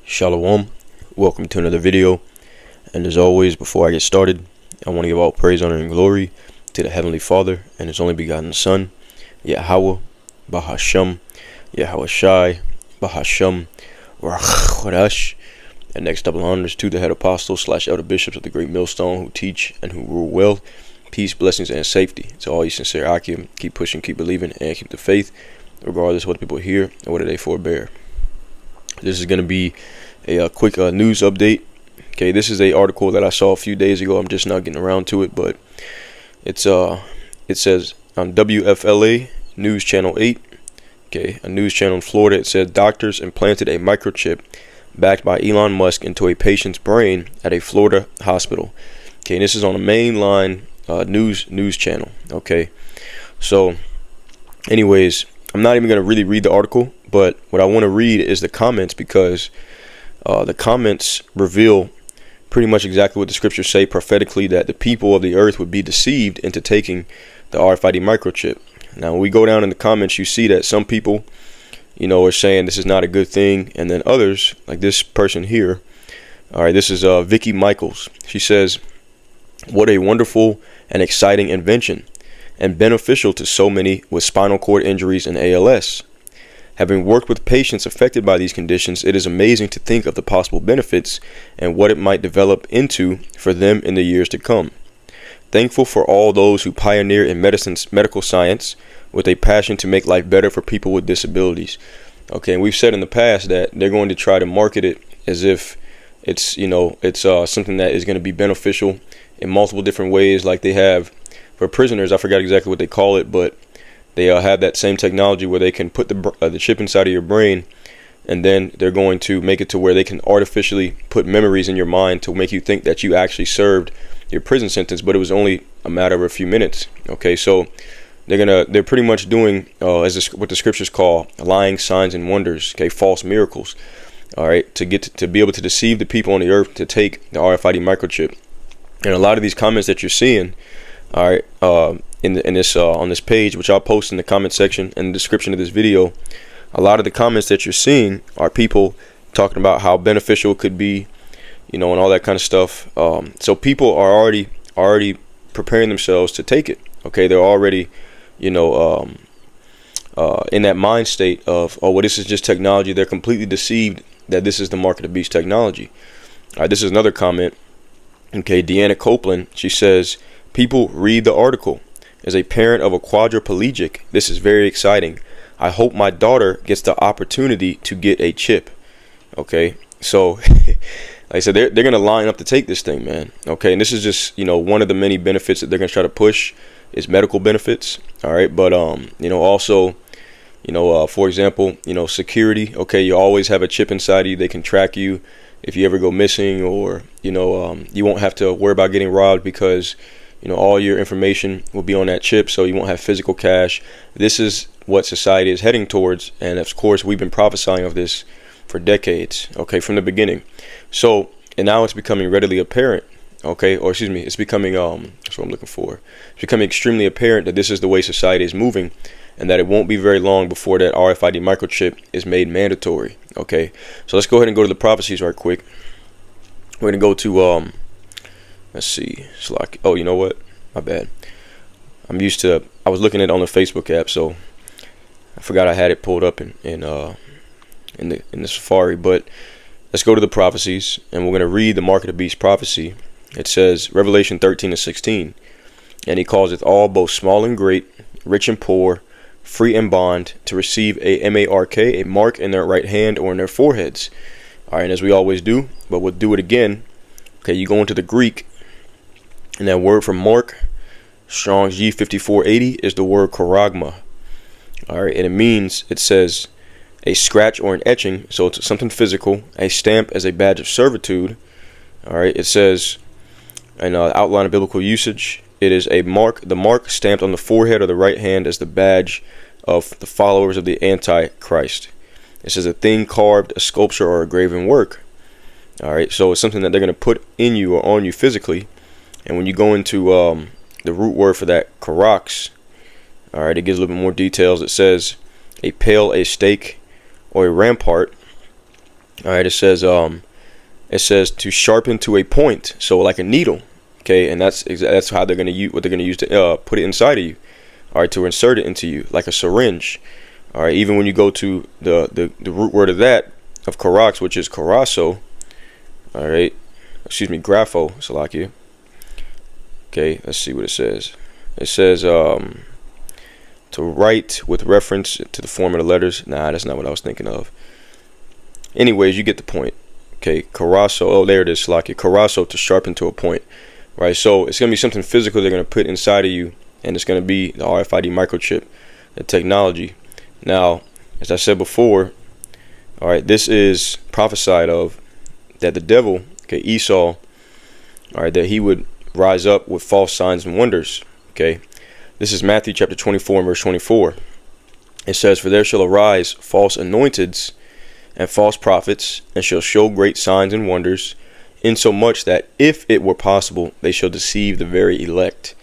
Shalom, welcome to another video, and as always, before I get started, I want to give all praise, honor, and glory to the Heavenly Father and His only begotten Son, Yahweh, Bahasham, Yahweh Shai, Bahasham, Rakhwadash, and next double honors to the head apostles / elder bishops of the great millstone who teach and who rule well. Peace, blessings, and safety to all you sincere Akim. Keep pushing, keep believing, and keep the faith, regardless of what people hear and what they forbear. This is going to be a quick news update. Okay, this is a article that I saw a few days ago. I'm just not getting around to it, but it says on WFLA News Channel 8, okay, a news channel in Florida. It said doctors implanted a microchip backed by Elon Musk into a patient's brain at a Florida hospital. Okay, and this is on a mainline news channel. Okay, so anyways, I'm not even going to really read the article, but what I want to read is the comments, because the comments reveal pretty much exactly what the scriptures say prophetically, that the people of the earth would be deceived into taking the RFID microchip. Now, when we go down in the comments, you see that some people, are saying this is not a good thing, and then others, like this person here, all right, this is Vicky Michaels. She says, "What a wonderful and exciting invention, and beneficial to so many with spinal cord injuries and ALS. Having worked with patients affected by these conditions, it is amazing to think of the possible benefits and what it might develop into for them in the years to come. Thankful for all those who pioneer in medical science with a passion to make life better for people with disabilities." Okay, and we've said in the past that they're going to try to market it as if it's something that is going to be beneficial in multiple different ways, like they have for prisoners. I forgot exactly what they call it, but they have that same technology where they can put the chip inside of your brain, and then they're going to make it to where they can artificially put memories in your mind to make you think that you actually served your prison sentence, but it was only a matter of a few minutes. Okay, so they're pretty much doing what the scriptures call lying signs and wonders. Okay, false miracles. All right, to be able to deceive the people on the earth to take the RFID microchip. And a lot of these comments that you're seeing, all right, on this page, which I'll post in the comment section and the description of this video, a lot of the comments that you're seeing are people talking about how beneficial it could be, and all that kind of stuff. So people are already preparing themselves to take it. Okay, they're already, in that mind state of, oh, well, this is just technology. They're completely deceived that this is the mark of the beast technology. All right, this is another comment. Okay, Deanna Copeland, she says, "People, read the article. As a parent of a quadriplegic, this is very exciting. I hope my daughter gets the opportunity to get a chip." Okay, so like I said, they're going to line up to take this thing, man. Okay, and this is just, one of the many benefits that they're going to try to push is medical benefits. All right, but also, for example, security. Okay, you always have a chip inside of you. They can track you if you ever go missing, or you won't have to worry about getting robbed, because all your information will be on that chip, so you won't have physical cash. This is what society is heading towards, and of course we've been prophesying of this for decades, okay, from the beginning. So, and now it's becoming readily apparent, okay, or excuse me, it's becoming that's what I'm looking for. It's becoming extremely apparent that this is the way society is moving, and that it won't be very long before that RFID microchip is made mandatory. Okay, so let's go ahead and go to the prophecies right quick. We're gonna go to let's see. Oh, you know what? My bad. I was looking at it on the Facebook app, so I forgot I had it pulled up in the Safari. But let's go to the prophecies, and we're going to read the Mark of the Beast prophecy. It says, Revelation 13:16, "And he causeth all, both small and great, rich and poor, free and bond, to receive a mark, a mark in their right hand or in their foreheads." All right, and as we always do, but we'll do it again. Okay, you go into the Greek, and that word for mark, Strong's G5480, is the word charagma. All right, and it says a scratch or an etching, so it's something physical, a stamp as a badge of servitude. All right, it says, an outline of biblical usage, it is a mark, the mark stamped on the forehead or the right hand as the badge of the followers of the Antichrist. It says a thing carved, a sculpture, or a graven work. All right, so it's something that they're going to put in you or on you physically. And when you go into the root word for that, karax, all right, it gives a little bit more details. It says a pale, a stake, or a rampart. All right, it says to sharpen to a point, so like a needle. Okay, and that's how they're going to use what they're going to use to put it inside of you. All right, to insert it into you like a syringe. All right, even when you go to the root word of that, of karax, which is karaso. All right, excuse me, grapho, Salakia. Okay, let's see what it says. It says to write with reference to the form of the letters. Nah, that's not what I was thinking of. Anyways, you get the point. Okay, karaso. Oh, there it is, Salakia. Karaso, to sharpen to a point. Right, so it's going to be something physical they're going to put inside of you, and it's going to be the RFID microchip, the technology. Now, as I said before, all right, this is prophesied of that the devil, okay, Esau, all right, that he would rise up with false signs and wonders. Okay, this is Matthew chapter 24 and verse 24. It says, "For there shall arise false anointeds and false prophets, and shall show great signs and wonders, insomuch that if it were possible, they shall deceive the very elect."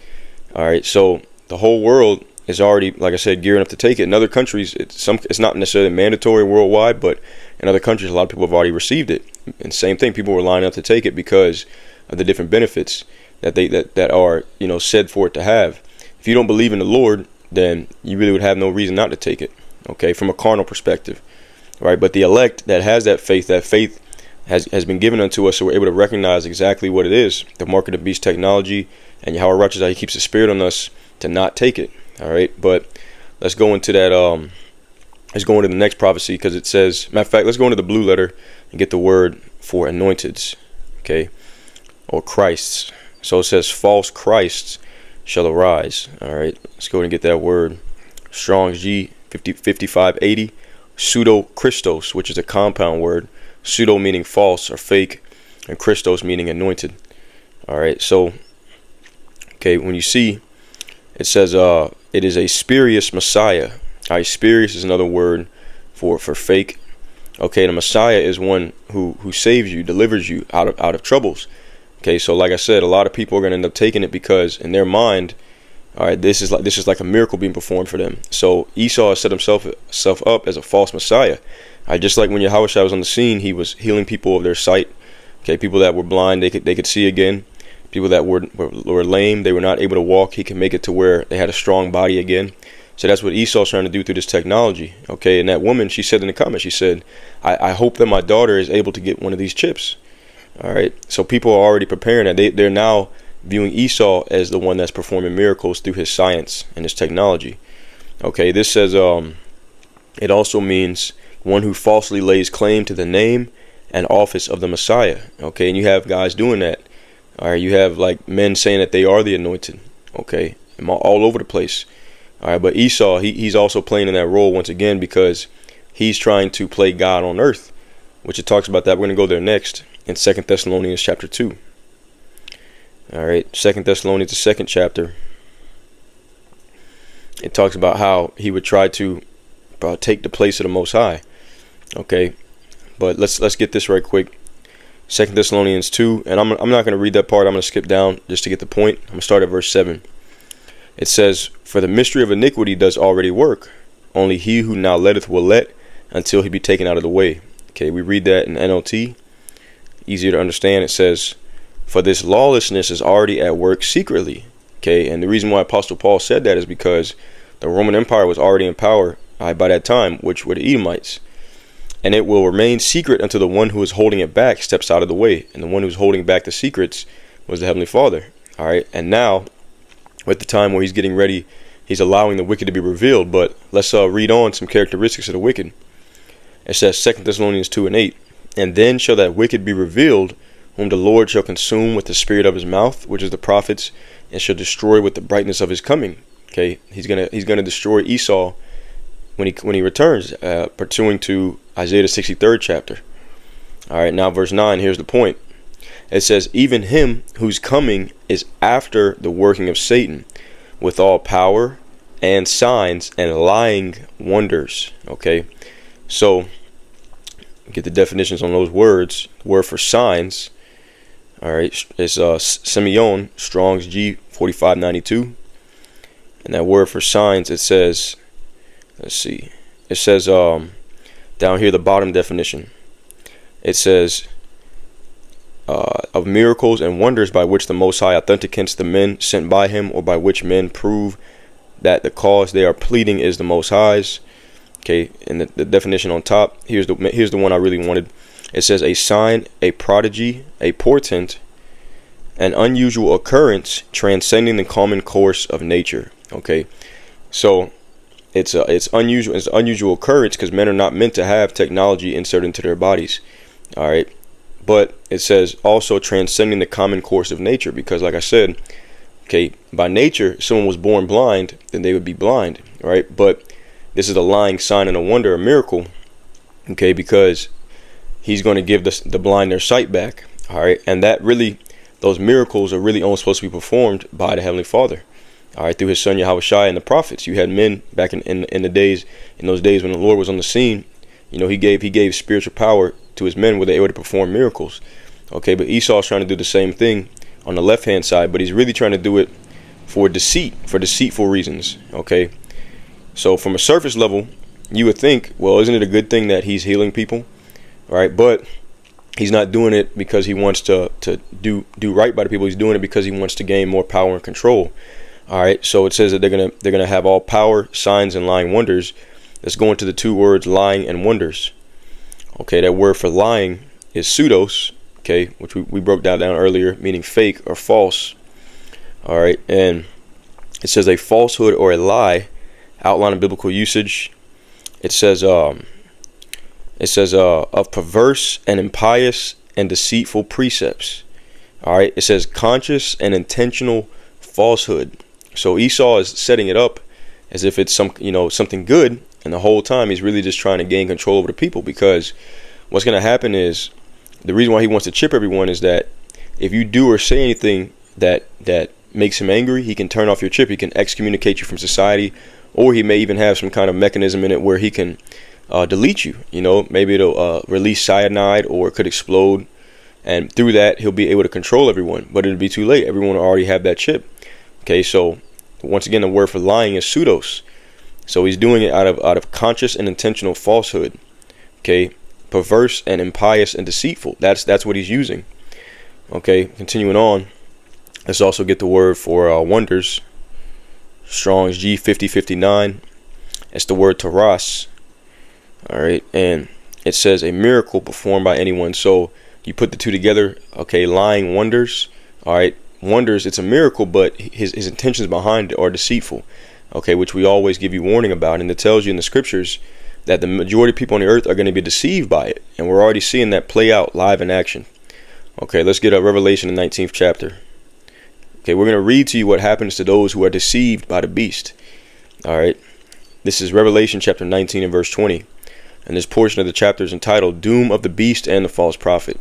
All right, so the whole world is already, like I said, gearing up to take it. In other countries, it's not necessarily mandatory worldwide, but in other countries, a lot of people have already received it. And same thing, people were lining up to take it because of the different benefits that are, you know, said for it to have. If you don't believe in the Lord, then you really would have no reason not to take it. Okay, from a carnal perspective, right? But the elect that has that faith has been given unto us, so we're able to recognize exactly what it is, the mark of the beast technology, and how righteous, how He keeps the spirit on us to not take it. All right, but let's go into that. Let's go into the next prophecy, because it says, matter of fact, let's go into the blue letter and get the word for anointeds, okay, or Christs. So it says false Christs shall arise. All right, let's go and get that word. Strong's G 5580, pseudo Christos, which is a compound word. Pseudo meaning false or fake, and Christos meaning anointed. All right, so okay, when you see, it says it is a spurious Messiah. Spurious is another word for fake. Okay, the Messiah is one who saves you, delivers you out of troubles. Okay, so like I said, a lot of people are going to end up taking it because in their mind, all right, this is like a miracle being performed for them. So Esau has set himself up as a false Messiah. Just like when Yahushua was on the scene, he was healing people of their sight. Okay, people that were blind, they could see again. People that were lame, they were not able to walk, he could make it to where they had a strong body again. So that's what Esau's trying to do through this technology. Okay, and that woman, she said in the comments, she said, I hope that my daughter is able to get one of these chips. All right, so people are already preparing that. They're now viewing Esau as the one that's performing miracles through his science and his technology. Okay, this says it also means one who falsely lays claim to the name and office of the Messiah. Okay, and you have guys doing that. All right, you have like men saying that they are the anointed. Okay, all over the place. All right, but Esau, he's also playing in that role once again because he's trying to play God on earth, which it talks about that. We're going to go there next in 2 Thessalonians chapter 2. All right, 2 Thessalonians, the second chapter. It talks about how he would try to take the place of the Most High. Okay, but let's get this right quick. 2 Thessalonians 2, and I'm not going to read that part. I'm going to skip down just to get the point. I'm going to start at verse 7. It says, "For the mystery of iniquity does already work. Only he who now letteth will let until he be taken out of the way." Okay, we read that in NLT. Easier to understand. It says, "For this lawlessness is already at work secretly." Okay, and the reason why Apostle Paul said that is because the Roman Empire was already in power by that time, which were the Edomites. And it will remain secret until the one who is holding it back steps out of the way. And the one who's holding back the secrets was the Heavenly Father. All right, and now, at the time where he's getting ready, he's allowing the wicked to be revealed. But let's read on some characteristics of the wicked. It says 2 Thessalonians 2 and 8. "And then shall that wicked be revealed, whom the Lord shall consume with the spirit of his mouth, which is the prophets, and shall destroy with the brightness of his coming." Okay, he's gonna destroy Esau when he returns, pursuant to Isaiah the 63rd chapter. All right, now verse 9. Here's the point. It says, "Even him whose coming is after the working of Satan, with all power and signs and lying wonders." Okay, so get the definitions on those words. The word for signs, all right, it's Simeon, Strong's G 4592. And that word for signs, it says, let's see, it says down here, the bottom definition, it says of miracles and wonders by which the Most High authenticates the men sent by him, or by which men prove that the cause they are pleading is the Most High's. Okay, and the definition on top, here's the one I really wanted. It says a sign, a prodigy, a portent, an unusual occurrence transcending the common course of nature. Okay, so it's unusual occurrence because men are not meant to have technology inserted into their bodies. All right, but it says also transcending the common course of nature, because like I said, okay, by nature, if someone was born blind, then they would be blind, right? But this is a lying sign and a wonder, a miracle, okay, because he's going to give the blind their sight back, all right? And that really, those miracles are really only supposed to be performed by the Heavenly Father, all right, through his son Yahushua and the prophets. You had men back in those days when the Lord was on the scene. You know, he gave spiritual power to his men where they were able to perform miracles, okay? But Esau's trying to do the same thing on the left-hand side, but he's really trying to do it for deceit, for deceitful reasons, okay? So from a surface level, you would think, well, isn't it a good thing that he's healing people, right? But he's not doing it because he wants to do right by the people. He's doing it because he wants to gain more power and control. All right. So it says that they're gonna have all power, signs, and lying wonders. Let's go into the two words lying and wonders. Okay, that word for lying is pseudos. Okay, which we broke down earlier, meaning fake or false. All right, and it says a falsehood or a lie. Outline of biblical usage. It says of perverse and impious and deceitful precepts. All right. It says conscious and intentional falsehood. So Esau is setting it up as if it's something good, and the whole time he's really just trying to gain control over the people, because what's going to happen is, the reason why he wants to chip everyone is that if you do or say anything that makes him angry, he can turn off your chip. He can excommunicate you from society. Or he may even have some kind of mechanism in it where he can delete you. You know, maybe it'll release cyanide, or it could explode. And through that, he'll be able to control everyone. But it'll be too late. Everyone will already have that chip. Okay, so once again, the word for lying is pseudos. So he's doing it out of conscious and intentional falsehood. Okay, perverse and impious and deceitful. That's what he's using. Okay, continuing on. Let's also get the word for wonders. Strong's G 5059. It's the word taras. All right, and it says a miracle performed by anyone. So you put the two together. Okay, lying wonders. All right, wonders. It's a miracle, but his intentions behind it are deceitful. Okay, which we always give you warning about, and it tells you in the scriptures that the majority of people on the earth are going to be deceived by it, and we're already seeing that play out live in action. Okay, let's get a Revelation, the 19th chapter. Okay, we're going to read to you what happens to those who are deceived by the beast. All right, this is Revelation chapter 19 and verse 20. And this portion of the chapter is entitled Doom of the Beast and the False Prophet.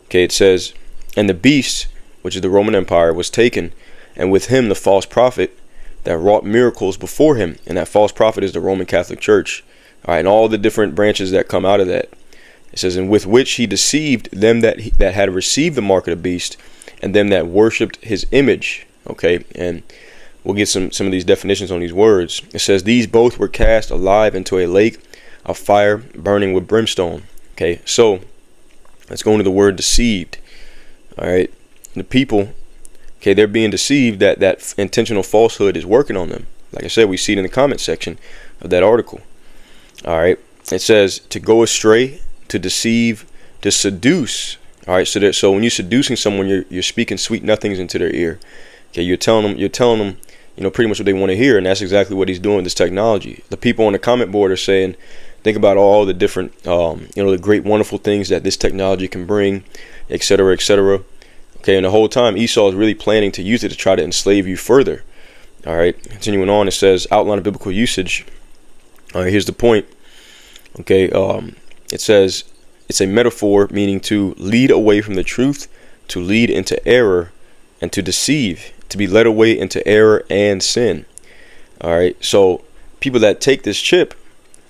Okay, it says, and the beast, which is the Roman Empire, was taken, and with him the false prophet that wrought miracles before him. And that false prophet is the Roman Catholic Church. All right, and all the different branches that come out of that. It says, and with which he deceived them that had received the mark of the beast, and them that worshipped his image. Okay, and we'll get some of these definitions on these words. It says, these both were cast alive into a lake of fire burning with brimstone. Okay, so let's go into the word deceived. All right, the people, okay, they're being deceived, that intentional falsehood is working on them. Like I said, we see it in the comment section of that article. All right, it says to go astray, to deceive, to seduce. All right, so when you're seducing someone, you're speaking sweet nothings into their ear. Okay, you're telling them, pretty much what they want to hear, and that's exactly what he's doing with this technology. The people on the comment board are saying, think about all the different, the great, wonderful things that this technology can bring, etc., etc. Okay, and the whole time Esau is really planning to use it to try to enslave you further. All right, continuing on, it says outline of biblical usage. All right, here's the point. Okay, it says it's a metaphor meaning to lead away from the truth, to lead into error, and to deceive, to be led away into error and sin. All right, so people that take this chip,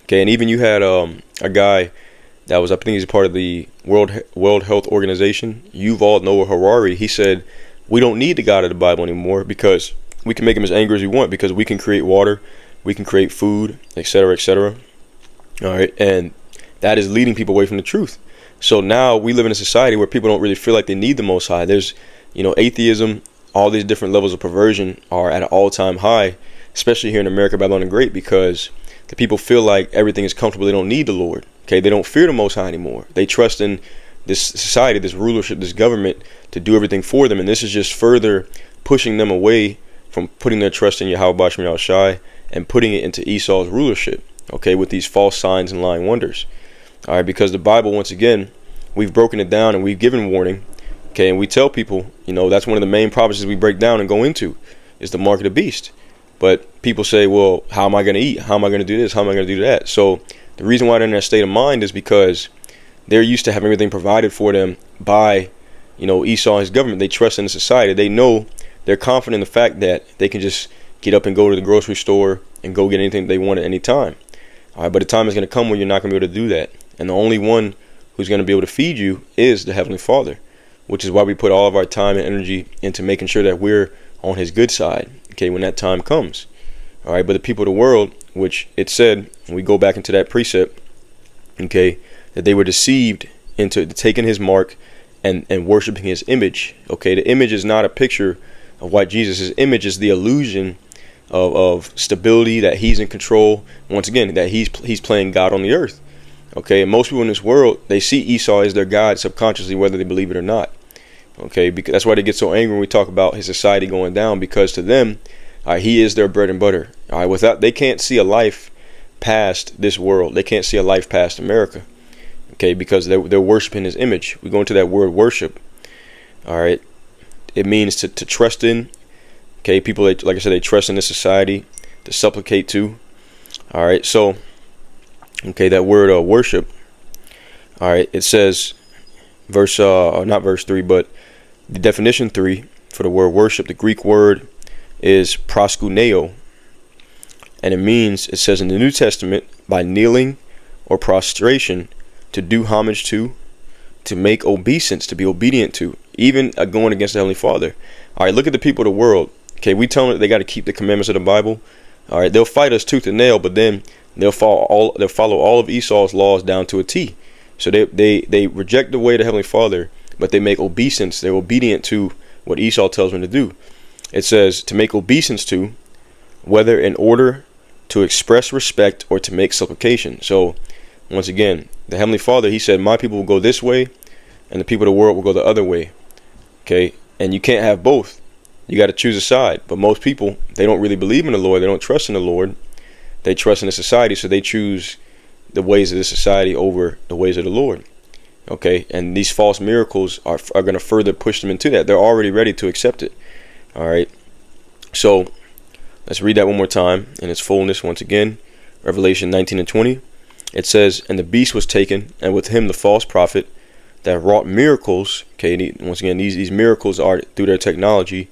okay, and even you had a guy that was, I think he's part of the World Health Organization, Yuval Noah Harari. He said, we don't need the God of the Bible anymore because we can make him as angry as we want, because we can create water, we can create food, etc., etc. All right, and that is leading people away from the truth. So now we live in a society where people don't really feel like they need the Most High. There's, atheism, all these different levels of perversion are at an all-time high, especially here in America, Babylon the Great, because the people feel like everything is comfortable. They don't need the Lord. Okay, they don't fear the Most High anymore. They trust in this society, this rulership, this government to do everything for them, and this is just further pushing them away from putting their trust in Yahweh Basham Yahushai and putting it into Esau's rulership. Okay, with these false signs and lying wonders. All right, because the Bible, once again, we've broken it down and we've given warning. Okay, and we tell people, that's one of the main prophecies we break down and go into is the mark of the beast. But people say, well, how am I going to eat? How am I going to do this? How am I going to do that? So the reason why they're in that state of mind is because they're used to having everything provided for them by, Esau and his government. They trust in the society. They know, they're confident in the fact that they can just get up and go to the grocery store and go get anything they want at any time. All right, but the time is going to come when you're not going to be able to do that. And the only one who's going to be able to feed you is the Heavenly Father, which is why we put all of our time and energy into making sure that we're on his good side, okay, when that time comes. All right, but the people of the world, which it said, when we go back into that precept, okay, that they were deceived into taking his mark and worshiping his image. Okay, the image is not a picture of what Jesus is. Image is the illusion of stability, that he's in control. Once again, that he's playing God on the earth. Okay, and most people in this world, they see Esau as their God subconsciously, whether they believe it or not. Okay, because that's why they get so angry when we talk about his society going down, because to them, he is their bread and butter. All right, without, they can't see a life past this world. They can't see a life past America. Okay, because they're worshiping his image. We go into that word worship. All right, it means to trust in. Okay, people, like I said, they trust in this society, to supplicate to. All right, so, okay, that word worship. All right, it says, not verse 3, but the definition 3 for the word worship, the Greek word is proskuneo. And it says in the New Testament, by kneeling or prostration, to do homage to make obeisance, to be obedient to, even going against the Heavenly Father. All right, look at the people of the world. Okay, we tell them that they got to keep the commandments of the Bible. All right, they'll fight us tooth and nail, but then they'll follow all of Esau's laws down to a T. So they reject the way of the Heavenly Father, but they make obeisance. They're obedient to what Esau tells them to do. It says to make obeisance to, whether in order to express respect or to make supplication. So once again, the Heavenly Father, he said, my people will go this way and the people of the world will go the other way. Okay, and you can't have both. You got to choose a side. But most people, they don't really believe in the Lord. They don't trust in the Lord. They trust in the society, so they choose the ways of the society over the ways of the Lord. Okay, and these false miracles are going to further push them into that. They're already ready to accept it. All right, so let's read that one more time in its fullness once again. Revelation 19 and 20. It says, and the beast was taken, and with him the false prophet that wrought miracles. Okay, once again, these miracles are through their technology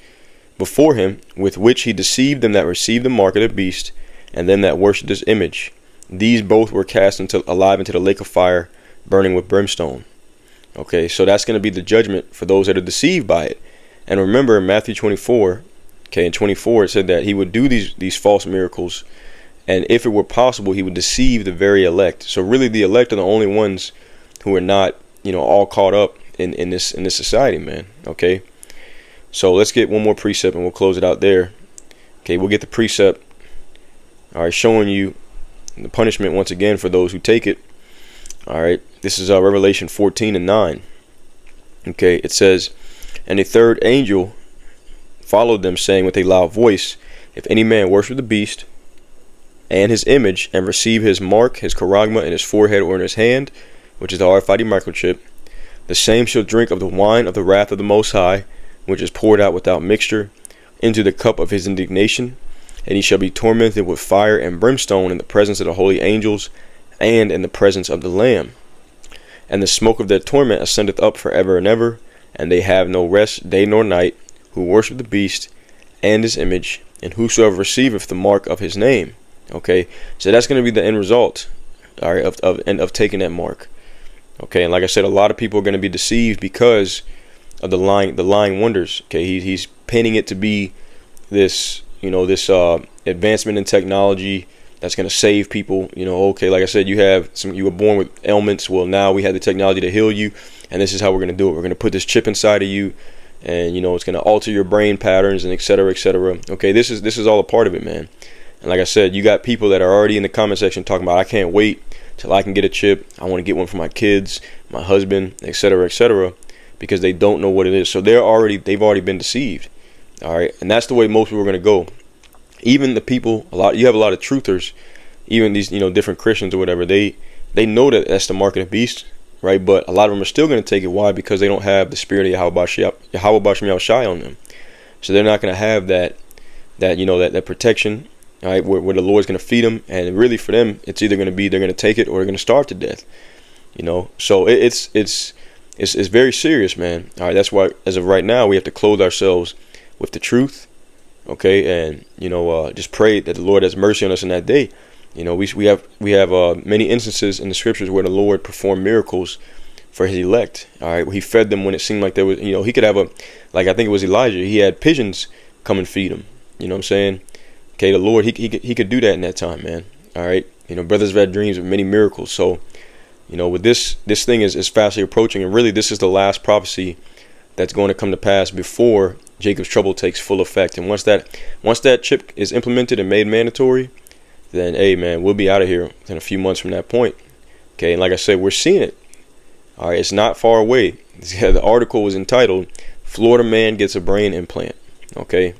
before him, with which he deceived them that received the mark of the beast, and them that worshipped his image. These both were cast alive into the lake of fire, burning with brimstone. Okay, so that's going to be the judgment for those that are deceived by it. And remember in Matthew 24, okay, in 24 it said that he would do these false miracles, and if it were possible, he would deceive the very elect. So really, the elect are the only ones who are not, all caught up in this society, man. Okay, so let's get one more precept and we'll close it out there. Okay, we'll get the precept. All right, showing you the punishment once again for those who take it. All right, this is Revelation 14 and 9. Okay, it says, and a third angel followed them, saying with a loud voice, if any man worship the beast and his image, and receive his mark, his charagma, in his forehead or in his hand, which is the RFID microchip, the same shall drink of the wine of the wrath of the Most High, which is poured out without mixture into the cup of his indignation, and he shall be tormented with fire and brimstone in the presence of the holy angels and in the presence of the Lamb. And the smoke of their torment ascendeth up forever and ever, and they have no rest day nor night, who worship the beast and his image, and whosoever receiveth the mark of his name. Okay, so that's going to be the end result, all right, of taking that mark. Okay, and like I said, a lot of people are going to be deceived because of the lying wonders. Okay, he's painting it to be this, this advancement in technology that's going to save people. Okay, like I said, you were born with ailments. Well, now we have the technology to heal you, and this is how we're going to do it. We're going to put this chip inside of you, and it's going to alter your brain patterns and et cetera, et cetera. Okay, this is all a part of it, man. And like I said, you got people that are already in the comment section talking about, I can't wait till I can get a chip. I want to get one for my kids, my husband, et cetera, because they don't know what it is. So they've already been deceived. All right, and that's the way most people are going to go. Even the people, you have a lot of truthers, even these, different Christians or whatever. They know that that's the mark of the beast, right? But a lot of them are still going to take it. Why? Because they don't have the spirit of Yahweh Shem Shai on them. So they're not going to have that protection, all right, where the Lord's going to feed them. And really for them, it's either going to be they're going to take it or they're going to starve to death. So it's very serious, man. All right, that's why as of right now we have to clothe ourselves with the truth. Okay, and just pray that the Lord has mercy on us in that day. We have many instances in the scriptures where the Lord performed miracles for his elect. All right, he fed them when it seemed like there was, he could have I think it was Elijah. He had pigeons come and feed him. You know what I'm saying? Okay, the Lord, he could do that in that time, man. All right, brothers have had dreams of many miracles. So, with this thing is fastly approaching, and really this is the last prophecy that's going to come to pass before Jacob's trouble takes full effect. And once that chip is implemented and made mandatory, then hey, man, we'll be out of here in a few months from that point. Okay, and like I said, we're seeing it. All right, it's not far away. The article was entitled "Florida Man Gets a Brain Implant." Okay,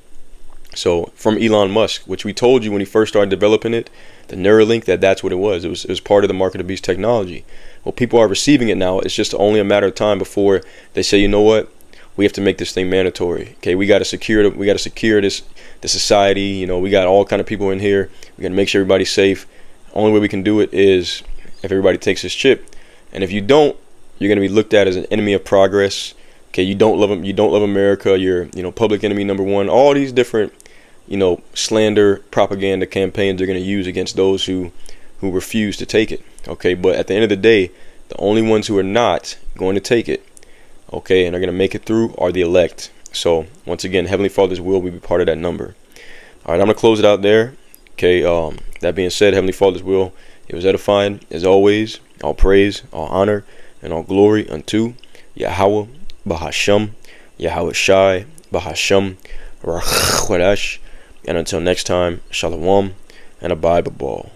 so from Elon Musk, which we told you when he first started developing it, the Neuralink, that's what it was. It was part of the mark of the beast technology. Well, people are receiving it now. It's just only a matter of time before they say, you know what? We have to make this thing mandatory. Okay, we got to secure the society. We got all kind of people in here. We got to make sure everybody's safe. Only way we can do it is if everybody takes this chip. And if you don't, you're going to be looked at as an enemy of progress. Okay, you don't love them. You don't love America. You're public enemy number one. All these different slander propaganda campaigns are going to use against those who refuse to take it. Okay, but at the end of the day, the only ones who are not going to take it, okay, and are going to make it through are the elect. So once again, Heavenly Father's will be part of that number. All right, I'm going to close it out there. Okay, that being said, Heavenly Father's will, it was edifying as always. All praise, all honor, and all glory unto Yahweh Bahashem, Yahweh Shai Bahashem Rachwadash. And until next time, Shalom and Abide Babal.